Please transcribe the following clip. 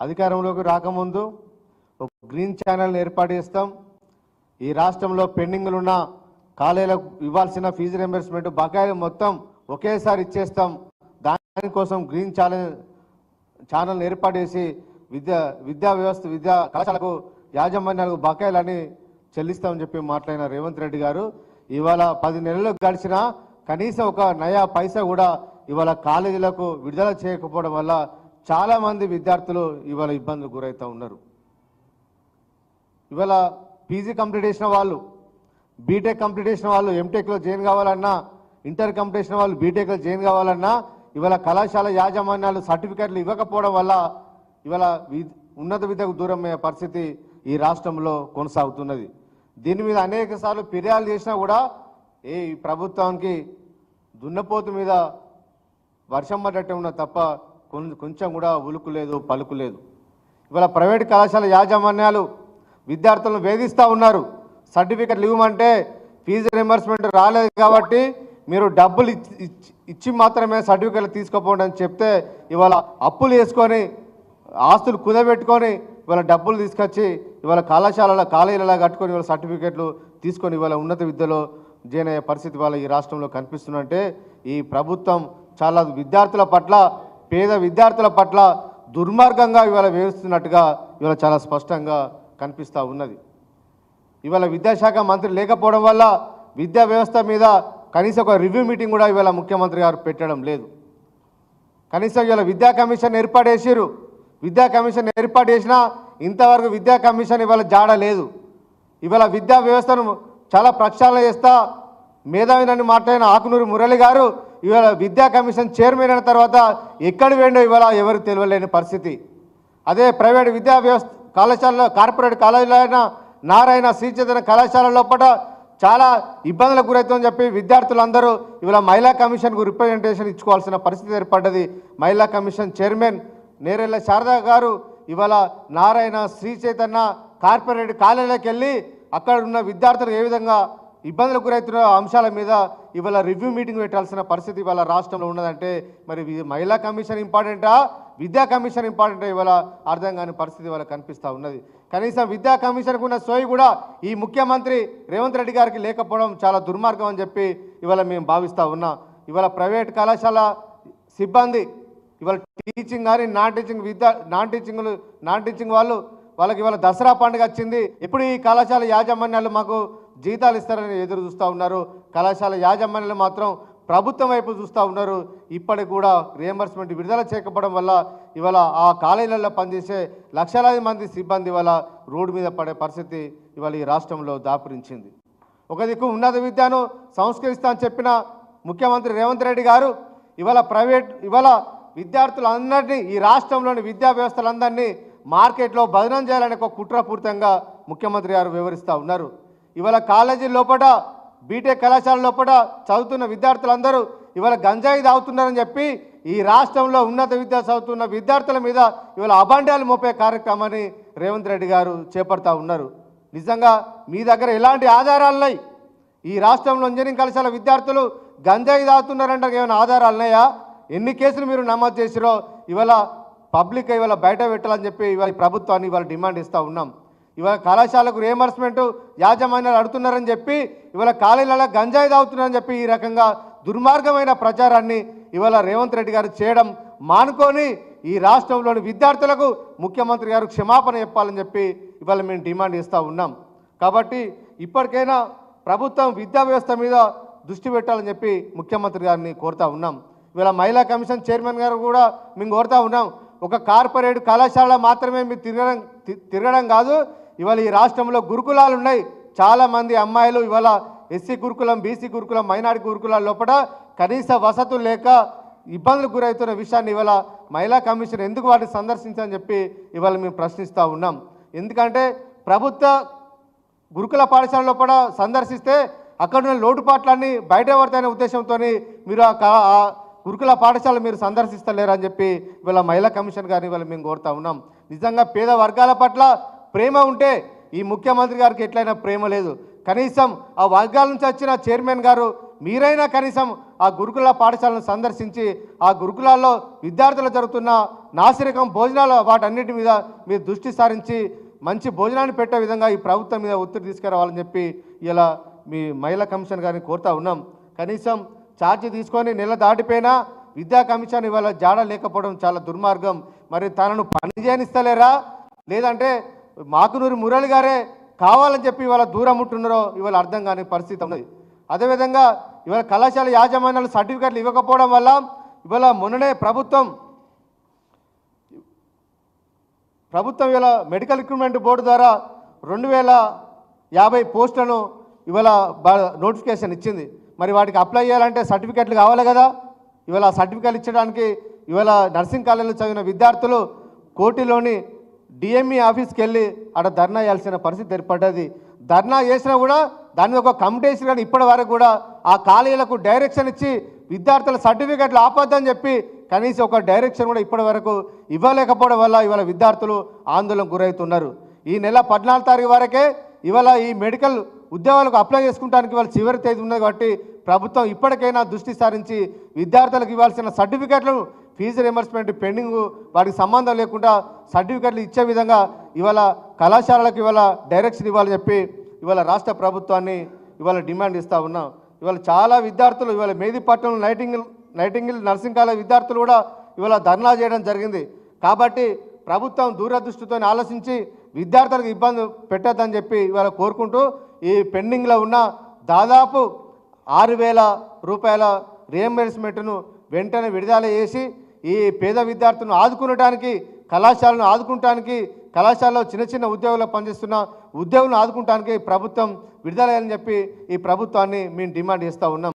అధికారంలోకి రాకముందు ఒక గ్రీన్ ఛానల్ ఏర్పాటు చేస్తాం. ఈ రాష్ట్రంలో పెండింగ్లు ఉన్న కాలేజీలకు ఇవ్వాల్సిన ఫీజు రింబర్స్మెంట్ బకాయిలు మొత్తం ఒకేసారి ఇచ్చేస్తాం. దానికోసం గ్రీన్ ఛానల్ ఏర్పాటు చేసి విద్యా కళాశాలకు యాజమాన్యాలకు బకాయిలని చెల్లిస్తామని చెప్పి మాట్లాడిన రేవంత్ రెడ్డి గారు ఇవాళ 10 నెలలు గడిచినా కనీసం ఒక నయా పైసా కూడా ఇవాళ కాలేజీలకు విడుదల చేయకపోవడం వల్ల చాలా మంది విద్యార్థులు ఇవాళ ఇబ్బందులు గురవుతూ ఉన్నారు. ఇవాళ పీజీ కంప్లీట్ చేసిన వాళ్ళు, బీటెక్ కంప్లీట్ చేసిన వాళ్ళు ఎంటెక్లో జాయిన్ కావాలన్నా, ఇంటర్ కంప్లీట్ చేసిన వాళ్ళు బీటెక్లో జాయిన్ కావాలన్నా ఇవాళ కళాశాల యాజమాన్యాలు సర్టిఫికెట్లు ఇవ్వకపోవడం వల్ల ఇవాళ ఉన్నత విద్యకు దూరమయ్యే పరిస్థితి ఈ రాష్ట్రంలో కొనసాగుతున్నది. దీని మీద అనేక సార్లు ఫిర్యాదు చేసినా కూడా ఈ ప్రభుత్వానికి దున్నపోతు మీద వర్షం పడ్డట్టే ఉన్న తప్ప కొంచెం కూడా ఉలుకు లేదు, పలుకు లేదు. ఇవాళ ప్రైవేట్ కళాశాల యాజమాన్యాలు విద్యార్థులను వేధిస్తూ ఉన్నారు. సర్టిఫికెట్లు ఇవ్వమంటే ఫీజు రింబర్స్మెంట్ రాలేదు కాబట్టి మీరు డబ్బులు ఇచ్చి మాత్రమే సర్టిఫికెట్లు తీసుకోపోండి అని చెప్తే ఇవాళ అప్పులు వేసుకొని ఆస్తులు కుదబెట్టుకొని ఇవాళ డబ్బులు తీసుకొచ్చి ఇవాళ కాలేజీలలో కట్టుకొని ఇవాళ సర్టిఫికెట్లు తీసుకొని ఇవాళ ఉన్నత విద్యలో జాయిన్ అయ్యే పరిస్థితి వాళ్ళ ఈ రాష్ట్రంలో కనిపిస్తుందంటే ఈ ప్రభుత్వం చాలా విద్యార్థుల పట్ల, పేద విద్యార్థుల పట్ల దుర్మార్గంగా ఇవాళ వేస్తున్నట్టుగా ఇవాళ చాలా స్పష్టంగా కనిపిస్తూ ఉన్నది. ఇవాళ విద్యాశాఖ మంత్రి లేకపోవడం వల్ల విద్యా వ్యవస్థ మీద కనీసం ఒక రివ్యూ మీటింగ్ కూడా ఇవాళ ముఖ్యమంత్రి గారు పెట్టడం లేదు. కనీసం ఇవాళ విద్యా కమిషన్ ఏర్పాటు చేసిరు. విద్యా కమిషన్ ఏర్పాటు చేసినా ఇంతవరకు విద్యా కమిషన్ ఇవాళ జాడ లేదు. ఇవాళ విద్యా వ్యవస్థను చాలా ప్రక్షాళన చేస్తా మేధావినని మాట్లాడిన ఆకునూరి మురళి గారు ఇవాళ విద్యా కమిషన్ చైర్మన్ అయిన తర్వాత ఎక్కడి వేండో ఇవాళ ఎవరు తెలియలేని పరిస్థితి. అదే ప్రైవేట్ విద్యా వ్యవస్థ కళాశాలలో, కార్పొరేట్ కాలేజీలో అయినా, నారాయణ శ్రీచైతన్య కళాశాల లోపల చాలా ఇబ్బందులకు గురవుతుందని చెప్పి విద్యార్థులందరూ ఇవాళ మహిళా కమిషన్కు రిప్రజెంటేషన్ ఇచ్చుకోవాల్సిన పరిస్థితి ఏర్పడ్డది. మహిళా కమిషన్ చైర్మన్ నేరెళ్ల శారదా గారు ఇవాళ నారాయణ శ్రీచైతన్య కార్పొరేట్ కాలేజీలకు వెళ్ళి అక్కడ ఉన్న విద్యార్థులు ఏ విధంగా ఇబ్బందులకు గురవుతున్న అంశాల మీద ఇవాళ రివ్యూ మీటింగ్ పెట్టాల్సిన పరిస్థితి ఇవాళ రాష్ట్రంలో ఉన్నదంటే మరి మహిళా కమిషన్ ఇంపార్టెంటా, విద్యా కమిషన్ ఇంపార్టెంటా ఇవాళ అర్థం కాని పరిస్థితి ఇవాళ కనిపిస్తూ ఉన్నది. కనీసం విద్యా కమిషన్కు ఉన్న సోయి కూడా ఈ ముఖ్యమంత్రి రేవంత్ రెడ్డి గారికి లేకపోవడం చాలా దుర్మార్గం అని చెప్పి ఇవాళ మేము భావిస్తూ ఉన్నాం. ఇవాళ ప్రైవేట్ కళాశాల సిబ్బంది ఇవాళ టీచింగ్ కానీ నాన్ టీచింగ్ వాళ్ళకి ఇవాళ దసరా పండుగ వచ్చింది. ఎప్పుడు ఈ కళాశాల యాజమాన్యాలు మాకు జీతాలు ఇస్తారని ఎదురు చూస్తూ ఉన్నారు. కళాశాల యాజమాన్యాలు మాత్రం ప్రభుత్వం వైపు చూస్తూ ఉన్నారు. ఇప్పటికి కూడా రియంబర్స్మెంట్ విడుదల చేయకపోవడం వల్ల ఇవాళ ఆ కాలేజీలలో పనిచేసే లక్షలాది మంది సిబ్బంది ఇవాళ రోడ్డు మీద పడే పరిస్థితి ఇవాళ ఈ రాష్ట్రంలో దాపురించింది. ఒక దిక్కు ఉన్నత విద్యను సంస్కరిస్తా అని చెప్పిన ముఖ్యమంత్రి రేవంత్ రెడ్డి గారు ఇవాళ విద్యార్థులందరినీ, ఈ రాష్ట్రంలోని విద్యా వ్యవస్థలందరినీ మార్కెట్లో బదనం చేయాలని ఒక కుట్రపూరితంగా ముఖ్యమంత్రి గారు వివరిస్తూ ఉన్నారు. ఇవాళ కాలేజీ లోపల, బీటెక్ కళాశాల లోపల చదువుతున్న విద్యార్థులందరూ ఇవాళ గంజాయి తాగుతున్నారని చెప్పి ఈ రాష్ట్రంలో ఉన్నత విద్య చదువుతున్న విద్యార్థుల మీద ఇవాళ అభాండాలు మోపే కార్యక్రమాన్ని రేవంత్ రెడ్డి గారు చేపడతా ఉన్నారు. నిజంగా మీ దగ్గర ఎలాంటి ఆధారాలు ఉన్నాయి? ఈ రాష్ట్రంలో ఇంజనీరింగ్ కళాశాల విద్యార్థులు గంజాయి తాగుతున్నారంటే ఏమైనా ఆధారాలు ఉన్నాయా? ఎన్ని కేసులు మీరు నమోదు చేసిరో ఇవాళ పబ్లిక్ ఇవాళ బయట పెట్టాలని చెప్పి ఇవాళ ప్రభుత్వాన్ని ఇవాళ డిమాండ్ ఇస్తూ ఉన్నాం. ఇవాళ కళాశాలకు రియంబర్స్మెంట్ యాజమాన్యాలు అడుగుతున్నారని చెప్పి ఇవాళ కాలేజీలలో గంజాయి తాగుతున్నారని చెప్పి ఈ రకంగా దుర్మార్గమైన ప్రచారాన్ని ఇవాళ రేవంత్ రెడ్డి గారు చేయడం మానుకొని ఈ రాష్ట్రంలోని విద్యార్థులకు ముఖ్యమంత్రి గారు క్షమాపణ చెప్పాలని చెప్పి ఇవాళ మేము డిమాండ్ ఇస్తూ ఉన్నాం. కాబట్టి ఇప్పటికైనా ప్రభుత్వం విద్యా వ్యవస్థ మీద దృష్టి పెట్టాలని చెప్పి ముఖ్యమంత్రి గారిని కోరుతూ ఉన్నాం. ఇవాళ మహిళా కమిషన్ చైర్మన్ గారు కూడా మేము కోరుతూ ఉన్నాం. ఒక కార్పొరేట్ కళాశాల మాత్రమే మీరు తిరగడం కాదు, ఇవాళ ఈ రాష్ట్రంలో గురుకులాలు ఉన్నాయి. చాలామంది అమ్మాయిలు ఇవాళ ఎస్సీ గురుకులం, బీసీ గురుకులం, మైనారిటీ గురుకులాల లోపల కనీస వసతులు లేక ఇబ్బందులకు గురవుతున్న విషయాన్ని ఇవాళ మహిళా కమిషన్ ఎందుకు వాటిని సందర్శించని చెప్పి ఇవాళ మేము ప్రశ్నిస్తూ ఉన్నాం. ఎందుకంటే ప్రభుత్వ గురుకుల పాఠశాల లోపల సందర్శిస్తే అక్కడ ఉన్న లోటుపాట్లన్నీ బయటపడతాయనే ఉద్దేశంతో మీరు ఆ గురుకుల పాఠశాల మీరు సందర్శిస్తలేరని చెప్పి ఇవాళ మహిళా కమిషన్ గారిని ఇవాళ మేము కోరుతా ఉన్నాం. నిజంగా పేద వర్గాల పట్ల ప్రేమ ఉంటే ఈ ముఖ్యమంత్రి గారికి ఎట్లయినా ప్రేమ లేదు. కనీసం ఆ వర్గాల నుంచి వచ్చిన చైర్మన్ గారు మీరైనా కనీసం ఆ గురుకుల పాఠశాలను సందర్శించి ఆ గురుకులాల్లో విద్యార్థులు జరుగుతున్న నాసిరకం భోజనాలు వాటన్నిటి మీద మీరు దృష్టి సారించి మంచి భోజనాన్ని పెట్టే విధంగా ఈ ప్రభుత్వం మీద ఒత్తిడి తీసుకురావాలని చెప్పి ఇలా మీ మహిళా కమిషన్ గారిని కోరుతా ఉన్నాం. కనీసం ఛార్జీ తీసుకొని నెల దాటిపోయినా విద్యా కమిషన్ ఇవాళ జాడ లేకపోవడం చాలా దుర్మార్గం. మరి తనను పని చేయనిస్తలేరా, లేదంటే మాకునూరి మురళి గారే కావాలని చెప్పి ఇవాళ దూరం ఉంటున్నారో ఇవాళ అర్థం కాని పరిస్థితి ఉన్నది. అదేవిధంగా ఇవాళ కళాశాల యాజమాన్యాలు సర్టిఫికెట్లు ఇవ్వకపోవడం వల్ల ఇవాళ మొన్ననే ప్రభుత్వం ఇవాళ మెడికల్ రిక్రూట్మెంట్ బోర్డు ద్వారా 2050 పోస్టులను ఇవాళ నోటిఫికేషన్ ఇచ్చింది. మరి వాటికి అప్లై చేయాలంటే సర్టిఫికెట్లు కావాలి కదా. ఇవాళ సర్టిఫికెట్లు ఇచ్చడానికి ఇవాళ నర్సింగ్ కాలేజీలో చదివిన విద్యార్థులు కోటిలోని డిఎంఈ ఆఫీస్కి వెళ్ళి అక్కడ ధర్నా చేయాల్సిన పరిస్థితి ఏర్పడ్డది. ధర్నా చేసినా కూడా దాని ఒక కమిటీ వేసి కానీ ఇప్పటి వరకు కూడా ఆ కాలేజీలకు డైరెక్షన్ ఇచ్చి విద్యార్థుల సర్టిఫికెట్లు ఆపొద్దని చెప్పి కనీసం ఒక డైరెక్షన్ కూడా ఇప్పటి వరకు ఇవ్వలేకపోవడం వల్ల ఇవాళ విద్యార్థులు ఆందోళనకు గురవుతున్నారు. ఈ నెల 14 తారీఖు వరకే ఇవాళ ఈ మెడికల్ ఉద్యోగాలకు అప్లై చేసుకుంటానికి ఇవాళ చివరి తేదీ ఉన్నది కాబట్టి ప్రభుత్వం ఇప్పటికైనా దృష్టి సారించి విద్యార్థులకు ఇవ్వాల్సిన సర్టిఫికెట్లను ఫీజు రియంబర్స్మెంట్ పెండింగ్ వాటికి సంబంధం లేకుండా సర్టిఫికెట్లు ఇచ్చే విధంగా ఇవాళ కళాశాలలకు ఇవాళ డైరెక్షన్ ఇవ్వాలని చెప్పి ఇవాళ రాష్ట్ర ప్రభుత్వాన్ని ఇవాళ డిమాండ్ ఇస్తూ ఉన్నాం. ఇవాళ చాలా విద్యార్థులు ఇవాళ మేదీపట్నం నైటింగిల్ నర్సింగ్ కాలేజ్ విద్యార్థులు కూడా ఇవాళ ధర్నా చేయడం జరిగింది. కాబట్టి ప్రభుత్వం దూరదృష్టితో ఆలోచించి విద్యార్థులకు ఇబ్బంది పెట్టద్దని చెప్పి ఇవాళ కోరుకుంటూ ఈ పెండింగ్లో ఉన్న దాదాపు 6,000 రూపాయల రియంబర్స్మెంట్ను వెంటనే విడుదల చేసి ఈ పేద విద్యార్థులను ఆదుకునడానికి కళాశాలను ఆదుకుంటానికి కళాశాలలో చిన్న చిన్న ఉద్యోగులు పనిచేస్తున్న ఉద్యోగులను ఆదుకుంటానికి ప్రభుత్వం విడుదల చేయాలని చెప్పి ఈ ప్రభుత్వాన్ని మేము డిమాండ్ చేస్తూ ఉన్నాం.